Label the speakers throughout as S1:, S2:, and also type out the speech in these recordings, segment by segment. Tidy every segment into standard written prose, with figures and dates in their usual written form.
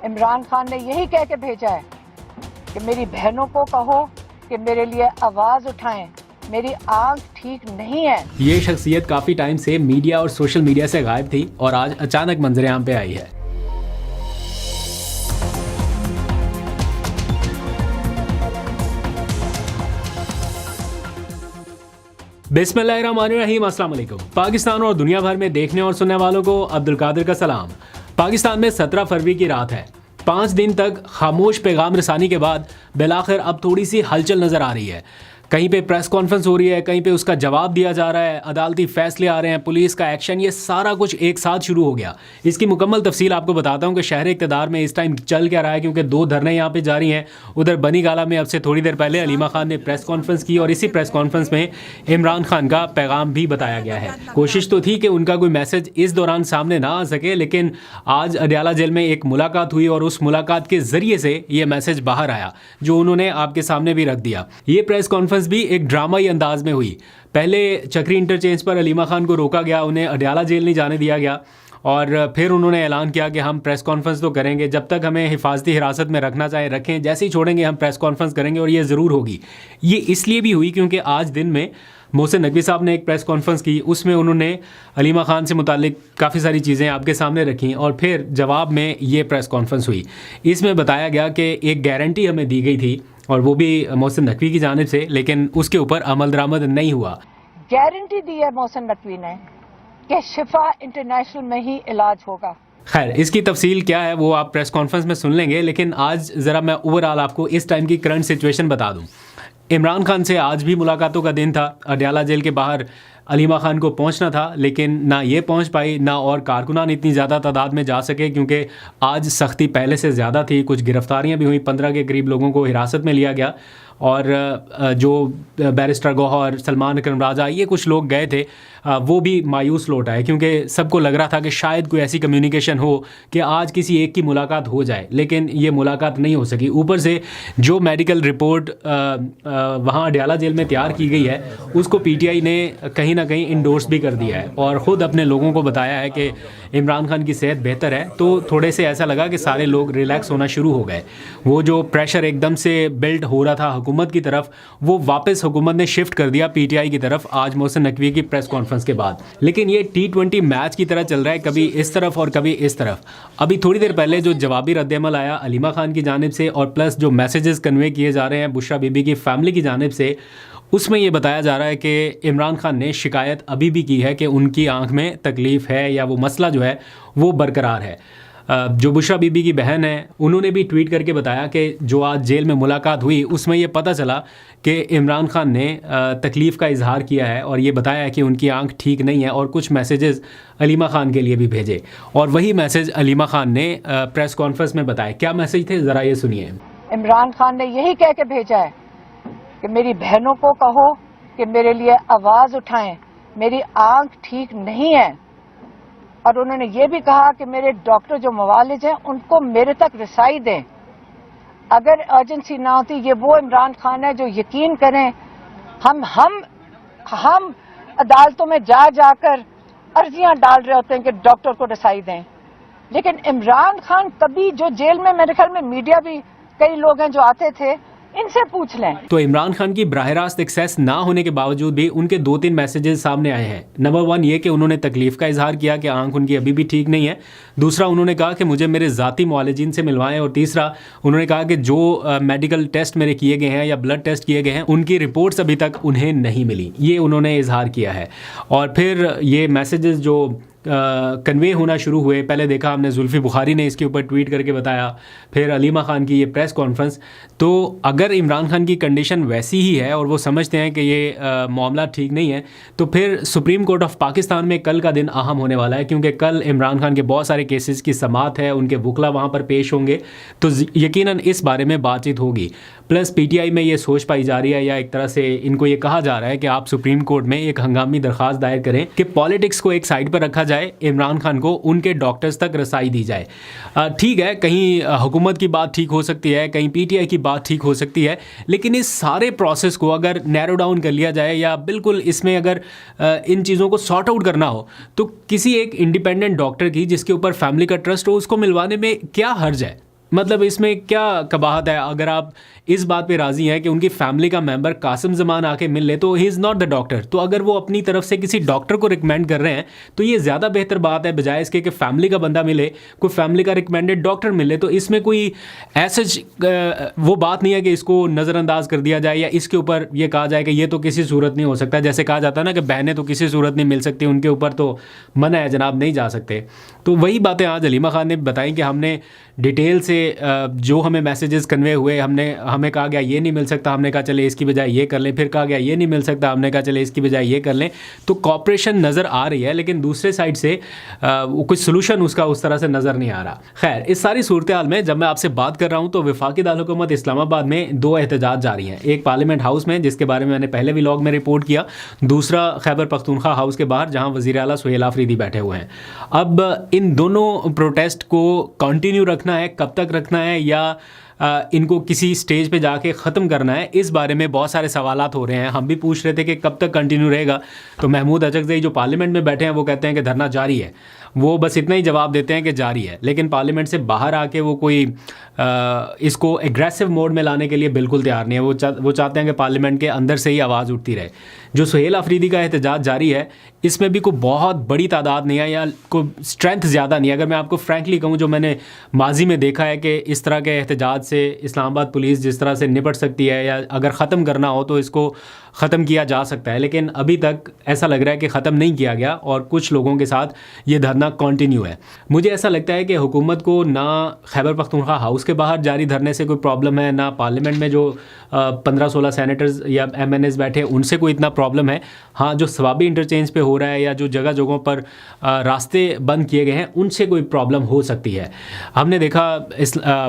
S1: عمران خان نے یہی کہہ کے بھیجا ہے کہ میری بہنوں کو کہو کہ میرے لیے آواز اٹھائیں، میری آنکھ ٹھیک نہیں ہے۔
S2: یہ شخصیت کافی ٹائم سے میڈیا اور سوشل میڈیا سے غائب تھی اور آج اچانک منظر عام پہ آئی ہے۔ بسم اللہ الرحمن الرحیم، السلام علیکم۔ پاکستان اور دنیا بھر میں دیکھنے اور سننے والوں کو عبد القادر کا سلام۔ پاکستان میں 17 فروری کی رات ہے۔ 5 دن تک خاموش پیغام رسانی کے بعد بالآخر اب تھوڑی سی ہلچل نظر آ رہی ہے۔ کہیں پہ پریس کانفرنس ہو رہی ہے، کہیں پہ اس کا جواب دیا جا رہا ہے، عدالتی فیصلے آ رہے ہیں، پولیس کا ایکشن، یہ سارا کچھ ایک ساتھ شروع ہو گیا۔ اس کی مکمل تفصیل آپ کو بتاتا ہوں کہ شہر اقتدار میں اس ٹائم چل کیا رہا ہے، کیونکہ 2 دھرنے یہاں پہ جاری ہیں۔ ادھر بنی گالہ میں اب سے تھوڑی دیر پہلے علیمہ خان نے پریس کانفرنس کی اور اسی پریس کانفرنس میں عمران خان کا پیغام بھی بتایا گیا ہے۔ کوشش تو تھی کہ ان کا کوئی میسج اس دوران سامنے نہ آ سکے، لیکن آج اڈیالہ جیل میں ایک ملاقات ہوئی اور اس ملاقات کے ذریعے سے یہ میسج باہر آیا جو انہوں نے آپ کے سامنے بھی رکھ دیا۔ یہ پریس کانفرنس بھی ایک ڈرامائی انداز میں ہوئی۔ پہلے چکری انٹرچینج پر علیمہ خان کو روکا گیا، انہیں اڈیالہ جیل نہیں جانے دیا گیا، اور پھر انہوں نے اعلان کیا کہ ہم پریس کانفرنس تو کریں گے، جب تک ہمیں حفاظتی حراست میں رکھنا چاہے رکھیں، جیسے ہی چھوڑیں گے ہم پریس کانفرنس کریں گے، اور یہ ضرور ہوگی۔ یہ اس لیے بھی ہوئی کیونکہ آج دن میں محسن نقوی صاحب نے ایک پریس کانفرنس کی، اس میں انہوں نے علیمہ خان سے متعلق کافی ساری چیزیں آپ کے سامنے رکھیں، اور پھر جواب میں یہ پریس کانفرنس ہوئی۔ اس میں بتایا گیا کہ ایک گارنٹی ہمیں دی گئی تھی، اور وہ بھی محسن نقوی کی جانب سے، لیکن اس کے اوپر عمل درآمد نہیں ہوا۔
S1: گارنٹی دی ہے محسن نقوی نے کہ شفا انٹرنیشنل میں ہی علاج ہوگا۔
S2: خیر، اس کی تفصیل کیا ہے وہ آپ پریس کانفرنس میں سن لیں گے، لیکن آج ذرا میں اوور آل آپ کو اس ٹائم کی کرنٹ سچویشن بتا دوں۔ عمران خان سے آج بھی ملاقاتوں کا دن تھا۔ اڈیالہ جیل کے باہر علیمہ خان کو پہنچنا تھا، لیکن نہ یہ پہنچ پائی، نہ اور کارکنان اتنی زیادہ تعداد میں جا سکے، کیونکہ آج سختی پہلے سے زیادہ تھی۔ کچھ گرفتاریاں بھی ہوئیں، 15 کے قریب لوگوں کو حراست میں لیا گیا، اور جو بیرسٹر گوہر، سلمان اکرم راجہ، یہ کچھ لوگ گئے تھے، وہ بھی مایوس لوٹ آئے، کیونکہ سب کو لگ رہا تھا کہ شاید کوئی ایسی کمیونیکیشن ہو کہ آج کسی ایک کی ملاقات ہو جائے، لیکن یہ ملاقات نہیں ہو سکی۔ اوپر سے جو میڈیکل رپورٹ وہاں اڈیالہ جیل میں تیار کی گئی ہے، اس کو پی ٹی آئی نے کہیں نہ کہیں انڈورس بھی کر دیا ہے، اور خود اپنے لوگوں کو بتایا ہے کہ عمران خان کی صحت بہتر ہے، تو تھوڑے سے ایسا لگا کہ سارے لوگ ریلیکس ہونا شروع ہو گئے۔ وہ جو پریشر ایک دم سے بلڈ ہو رہا تھا حکومت کی طرف، وہ واپس حکومت نے شفٹ کر دیا پی ٹی آئی کی طرف آج محسن نقوی کی پریس کانفرنس کے بعد۔ لیکن یہ T20 میچ کی طرح چل رہا ہے، کبھی اس طرف اور کبھی اس طرف۔ ابھی تھوڑی دیر پہلے جو جوابی رد عمل آیا علیمہ خان کی جانب سے، اور پلس جو میسیجز کنوے کیے جا رہے ہیں بشریٰ بی بی کی فیملی کی جانب سے، اس میں یہ بتایا جا رہا ہے کہ عمران خان نے شکایت ابھی بھی کی ہے کہ ان کی آنکھ میں تکلیف ہے، یا وہ مسئلہ جو ہے وہ برقرار ہے۔ جو بشریٰ بی بی کی بہن ہے، انہوں نے بھی ٹویٹ کر کے بتایا کہ جو آج جیل میں ملاقات ہوئی اس میں یہ پتہ چلا کہ عمران خان نے تکلیف کا اظہار کیا ہے، اور یہ بتایا ہے کہ ان کی آنکھ ٹھیک نہیں ہے، اور کچھ میسیجز علیمہ خان کے لیے بھی بھیجے، اور وہی میسیج علیمہ خان نے پریس کانفرنس میں بتایا۔ کیا میسیج تھے ذرا یہ سنیے۔
S1: عمران خان نے یہی کہہ کے بھیجا ہے کہ میری بہنوں کو کہو کہ میرے لیے آواز اٹھائیں، میری آنکھ ٹھیک نہیں ہے، اور انہوں نے یہ بھی کہا کہ میرے ڈاکٹر جو معالج ہیں ان کو میرے تک رسائی دیں۔ اگر ایرجنسی نہ ہوتی، یہ وہ عمران خان ہے جو یقین کریں ہم عدالتوں میں جا جا کر عرضیاں ڈال رہے ہوتے ہیں کہ ڈاکٹر کو رسائی دیں، لیکن عمران خان کبھی جو جیل میں، میرے خیال میں میڈیا بھی کئی لوگ ہیں جو آتے تھے، ان سے پوچھ لیں۔
S2: تو عمران خان کی براہ راست ایکسیس نہ ہونے کے باوجود بھی ان کے 2-3 میسیجز سامنے آئے ہیں۔ نمبر 1 یہ کہ انہوں نے تکلیف کا اظہار کیا کہ آنکھ ان کی ابھی بھی ٹھیک نہیں ہے۔ دوسرا، انہوں نے کہا کہ مجھے میرے ذاتی معالجین سے ملوائیں، اور تیسرا انہوں نے کہا کہ جو میڈیکل ٹیسٹ میرے کیے گئے ہیں یا بلڈ ٹیسٹ کیے گئے ہیں، ان کی رپورٹس ابھی تک انہیں نہیں ملی، یہ انہوں نے اظہار کیا ہے۔ اور پھر یہ میسیجز جو کنوے ہونا شروع ہوئے، پہلے دیکھا ہم نے زلفی بخاری نے اس کے اوپر ٹویٹ کر کے بتایا، پھر علیمہ خان کی یہ پریس کانفرنس۔ تو اگر عمران خان کی کنڈیشن ویسی ہی ہے اور وہ سمجھتے ہیں کہ یہ معاملہ ٹھیک نہیں ہے، تو پھر سپریم کورٹ آف پاکستان میں کل کا دن اہم ہونے والا ہے، کیونکہ کل عمران خان کے بہت سارے کیسز کی سماعت ہے، ان کے وکلا وہاں پر پیش ہوں گے، تو یقیناً اس بارے میں بات چیت ہوگی۔ پلس پی ٹی آئی میں یہ سوچ پائی جا رہی ہے، یا ایک طرح سے ان کو یہ کہا جا رہا ہے کہ آپ سپریم کورٹ میں ایک ہنگامی درخواست دائر کریں کہ پالیٹکس کو ایک سائڈ پر رکھا جائے، عمران خان کو ان کے ڈاکٹرز تک رسائی دی جائے۔ ٹھیک ہے، کہیں حکومت کی بات ٹھیک ہو سکتی ہے، کہیں پی ٹی آئی کی بات ٹھیک ہو سکتی ہے، لیکن اس سارے پروسیس کو اگر نیرو ڈاؤن کر لیا جائے، یا بالکل اس میں اگر ان چیزوں کو سارٹ آؤٹ کرنا ہو، تو کسی ایک انڈیپینڈنٹ ڈاکٹر کی جس کے اوپر فیملی کا ٹرسٹ ہو، اس کو ملوانے میں کیا حرج ہے؟ مطلب اس میں کیا قباحت ہے؟ اگر آپ اس بات پہ راضی ہیں کہ ان کی فیملی کا ممبر قاسم زمان آ کے مل لے تو ہی از ناٹ دا ڈاکٹر، تو اگر وہ اپنی طرف سے کسی ڈاکٹر کو ریکمینڈ کر رہے ہیں تو یہ زیادہ بہتر بات ہے بجائے اس کے کہ فیملی کا بندہ ملے، کوئی فیملی کا ریکمینڈڈ ڈاکٹر ملے. تو اس میں کوئی ایسا وہ بات نہیں ہے کہ اس کو نظر انداز کر دیا جائے یا اس کے اوپر یہ کہا جائے کہ یہ تو کسی صورت نہیں ہو سکتا. جیسے کہا جاتا ہے نا کہ بہنیں تو کسی صورت نہیں مل سکتی، ان کے اوپر تو منع ہے جناب، نہیں جا سکتے. تو وہی باتیں آج علیمہ خان نے بتائیں کہ ہم نے ڈیٹیل سے جو ہمیں میسیجز کنوے ہوئے، ہمیں کہا گیا یہ نہیں مل سکتا، ہم نے کہا چلے اس کی بجائے یہ کر لیں، پھر کہا گیا یہ نہیں مل سکتا، ہم نے کہا چلے اس کی بجائے یہ کر لیں. تو کوآپریشن نظر آ رہی ہے، لیکن دوسرے سائڈ سے کچھ سلوشن اس کا اس طرح سے نظر نہیں آ رہا. خیر، اس ساری صورتحال میں جب میں آپ سے بات کر رہا ہوں تو وفاقی دارالحکومت اسلام آباد میں 2 احتجاج جاری ہیں. ایک پارلیمنٹ ہاؤس میں، جس کے بارے میں نے پہلے ولاگ میں رپورٹ کیا، دوسرا خیبر پختونخوا ہاؤس کے باہر جہاں وزیر اعلیٰ سہیل آفریدی بیٹھے ہوئے ہیں. اب ان دونوں پروٹیسٹ کو کنٹینیو رکھنا ہے، کب تک رکھنا ہے، یا ان کو کسی سٹیج پہ جا کے ختم کرنا ہے، اس بارے میں بہت سارے سوالات ہو رہے ہیں. ہم بھی پوچھ رہے تھے کہ کب تک کنٹینیو رہے گا، تو محمود اچکزئی جو پارلیمنٹ میں بیٹھے ہیں وہ کہتے ہیں کہ دھرنا جاری ہے. وہ بس اتنا ہی جواب دیتے ہیں کہ جاری ہے، لیکن پارلیمنٹ سے باہر آ کے وہ کوئی اس کو ایگریسو موڈ میں لانے کے لیے بالکل تیار نہیں ہے. وہ چاہتے ہیں کہ پارلیمنٹ کے اندر سے ہی آواز اٹھتی رہے. جو سہیل آفریدی کا احتجاج جاری ہے، اس میں بھی کوئی بہت بڑی تعداد نہیں ہے یا کوئی اسٹرینتھ زیادہ نہیں ہے. اگر میں آپ کو فرینکلی کہوں، جو میں نے ماضی میں دیکھا ہے کہ اس طرح کے احتجاج سے اسلام آباد پولیس جس طرح سے نپٹ سکتی ہے، یا اگر ختم کرنا ہو تو اس کو ختم کیا جا سکتا ہے، لیکن ابھی تک ایسا لگ رہا ہے کہ ختم نہیں کیا گیا اور کچھ لوگوں کے ساتھ یہ دھرنا کنٹینیو ہے. مجھے ایسا لگتا ہے کہ حکومت کو نہ خیبر پختونخوا ہاؤس کے باہر جاری دھرنے سے کوئی پرابلم ہے، نہ پارلیمنٹ میں جو 15-16 سینیٹرز یا MNAs بیٹھے ان سے کوئی اتنا پرابلم ہے. ہاں، جو ثوابی انٹرچینج پہ ہو رہا ہے یا جو جگہوں پر راستے بند کیے گئے ہیں، ان سے کوئی پرابلم ہو سکتی ہے. ہم نے دیکھا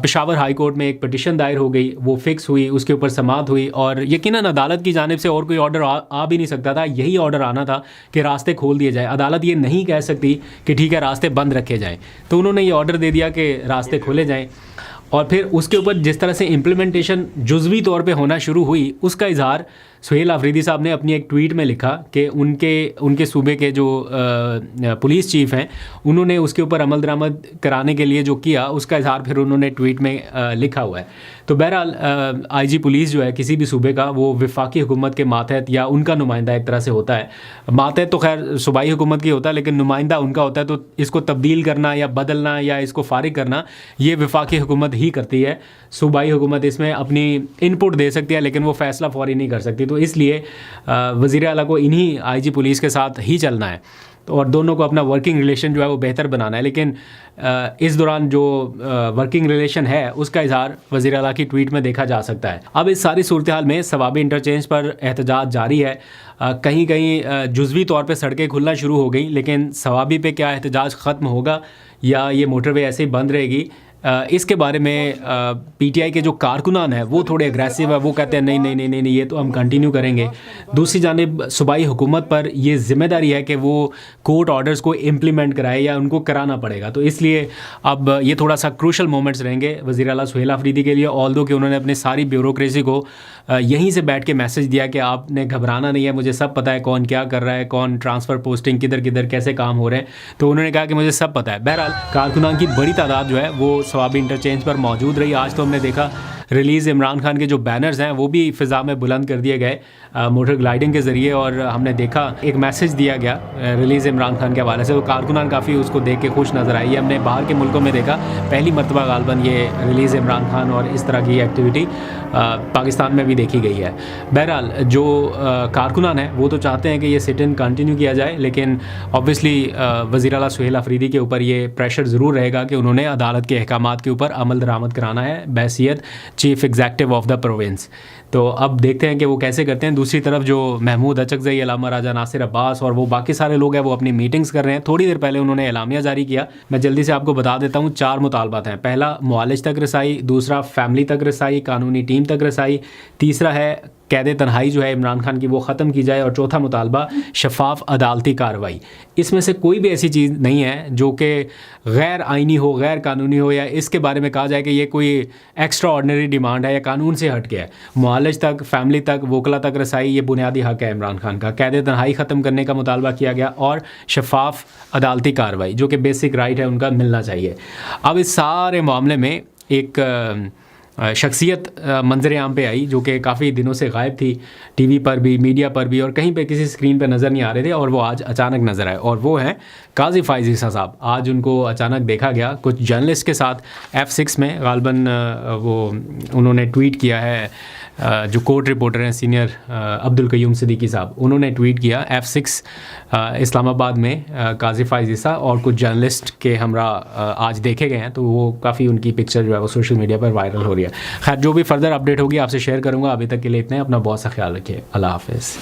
S2: پشاور ہائی کورٹ میں ایک پٹیشن دائر ہو گئی، وہ فکس ہوئی، اس کے اوپر سماعت ہوئی، اور یقیناً عدالت کی جانب سے اور کوئی آرڈر آ بھی نہیں سکتا تھا. یہی آرڈر آنا تھا کہ راستے کھول دیے جائیں. عدالت یہ نہیں کہہ سکتی کہ ٹھیک ہے راستے بند رکھے جائیں. تو انہوں نے یہ آرڈر دے دیا کہ راستے کھولے جائیں، اور پھر اس کے اوپر جس طرح سے امپلیمنٹیشن جزوی طور پہ ہونا شروع ہوئی، اس کا اظہار سہیل آفریدی صاحب نے اپنی ایک ٹویٹ میں لکھا کہ ان کے صوبے کے جو پولیس چیف ہیں، انہوں نے اس کے اوپر عمل درآمد کرانے کے لیے جو کیا، اس کا اظہار پھر انہوں نے ٹویٹ میں لکھا ہوا ہے. تو بہرحال IG پولیس جو ہے کسی بھی صوبے کا، وہ وفاقی حکومت کے ماتحت یا ان کا نمائندہ ایک طرح سے ہوتا ہے. ماتحت تو خیر صوبائی حکومت کی ہوتا ہے، لیکن نمائندہ ان کا ہوتا ہے. تو اس کو تبدیل کرنا یا بدلنا یا اس کو فارغ کرنا، یہ وفاقی حکومت ہی کرتی ہے. صوبائی حکومت اس میں اپنی ان پٹ دے سکتی ہے، لیکن وہ فیصلہ فوری نہیں کر سکتی. تو اس لیے وزیر اعلیٰ کو انہی IG پولیس کے ساتھ ہی چلنا ہے، اور دونوں کو اپنا ورکنگ ریلیشن جو ہے وہ بہتر بنانا ہے. لیکن اس دوران جو ورکنگ ریلیشن ہے اس کا اظہار وزیر اعلیٰ کی ٹویٹ میں دیکھا جا سکتا ہے. اب اس ساری صورتحال میں ثوابی انٹرچینج پر احتجاج جاری ہے. کہیں کہیں جزوی طور پہ سڑکیں کھلنا شروع ہو گئیں، لیکن ثوابی پہ کیا احتجاج ختم ہوگا یا یہ موٹر وے ایسے ہی بند رہے گی، اس کے بارے میں PTI کے جو کارکنان ہیں وہ تھوڑے اگریسو ہے. وہ کہتے ہیں نہیں یہ تو ہم کنٹینیو کریں گے. دوسری جانب صوبائی حکومت پر یہ ذمہ داری ہے کہ وہ کورٹ آرڈرز کو امپلیمنٹ کرائے یا ان کو کرانا پڑے گا. تو اس لیے اب یہ تھوڑا سا کروشل مومنٹس رہیں گے وزیر اعلیٰ سہیل آفریدی کے لیے. آلدو کہ انہوں نے اپنے ساری بیوروکریسی کو یہیں سے بیٹھ کے میسج دیا کہ آپ نے گھبرانا نہیں ہے، مجھے سب پتہ ہے کون کیا کر رہا ہے، کون ٹرانسفر پوسٹنگ کدھر کیسے کام ہو رہے ہیں. تو انہوں نے کہا کہ مجھے سب پتہ ہے. بہرحال کارکنان کی بڑی تعداد جو ہے وہ ثوابی انٹرچینج پر موجود رہی. آج تو ہم نے دیکھا ریلیز عمران خان کے جو بینرز ہیں وہ بھی فضا میں بلند کر دیے گئے موٹر گلائڈنگ کے ذریعے، اور ہم نے دیکھا ایک میسج دیا گیا ریلیز عمران خان کے حوالے سے. وہ کارکنان کافی اس کو دیکھ کے خوش نظر آئی. ہم نے باہر کے ملکوں میں دیکھا پہلی مرتبہ غالباً یہ ریلیز عمران خان اور اس طرح کی ایکٹیویٹی پاکستان میں بھی دیکھی گئی ہے. بہرحال جو کارکنان ہیں وہ تو چاہتے ہیں کہ یہ سٹ ان کنٹینیو کیا جائے، لیکن اوبویسلی وزیر اعلیٰ سہیل آفریدی کے اوپر یہ پریشر ضرور رہے گا کہ انہوں نے عدالت کے احکامات کے اوپر عمل درآمد کرانا ہے بحیثیت chief executive of the province. تو اب دیکھتے ہیں کہ وہ کیسے کرتے ہیں. دوسری طرف جو محمود اچکزئی، علامہ راجہ ناصر عباس اور وہ باقی سارے لوگ ہیں وہ اپنی میٹنگز کر رہے ہیں. تھوڑی دیر پہلے انہوں نے اعلامیہ جاری کیا. میں جلدی سے آپ کو بتا دیتا ہوں. 4 مطالبات ہیں. پہلا معالج تک رسائی، دوسرا فیملی تک رسائی، قانونی ٹیم تک رسائی، تیسرا ہے قید تنہائی جو ہے عمران خان کی وہ ختم کی جائے، اور چوتھا مطالبہ شفاف عدالتی کارروائی. اس میں سے کوئی بھی ایسی چیز نہیں ہے جو کہ غیر آئینی ہو، غیر قانونی ہو، یا اس کے بارے میں کہا جائے کہ یہ کوئی ایکسٹرا آرڈنری ڈیمانڈ ہے یا قانون سے ہٹ کے ہے. معالج تک، فیملی تک، وکلا تک رسائی یہ بنیادی حق ہے عمران خان کا. قید تنہائی ختم کرنے کا مطالبہ کیا گیا، اور شفاف عدالتی کارروائی جو کہ بیسک رائٹ ہے ان کا ملنا چاہیے. اب اس سارے معاملے میں ایک شخصیت منظر عام پہ آئی جو کہ کافی دنوں سے غائب تھی، ٹی وی پر بھی، میڈیا پر بھی، اور کہیں پہ کسی اسکرین پہ نظر نہیں آ رہے تھے، اور وہ آج اچانک نظر آئے، اور وہ ہیں قاضی فائز عیسیٰ صاحب. آج ان کو اچانک دیکھا گیا کچھ جرنلسٹ کے ساتھ F6 میں. غالباً وہ انہوں نے ٹویٹ کیا ہے، جو کورٹ رپورٹر ہیں سینئر عبدالقیوم صدیقی صاحب، انہوں نے ٹویٹ کیا F6 اسلام آباد میں قاضی فائز عیسیٰ اور کچھ جرنلسٹ کے ہمراہ آج دیکھے گئے ہیں. تو وہ کافی ان کی پکچر جو ہے وہ سوشل میڈیا پر وائرل ہو رہی ہے. خیر جو بھی فردر اپڈیٹ ہوگی آپ سے شیئر کروں گا. ابھی تک کے لیے اتنے، اپنا بہت سا خیال رکھیے. اللہ حافظ.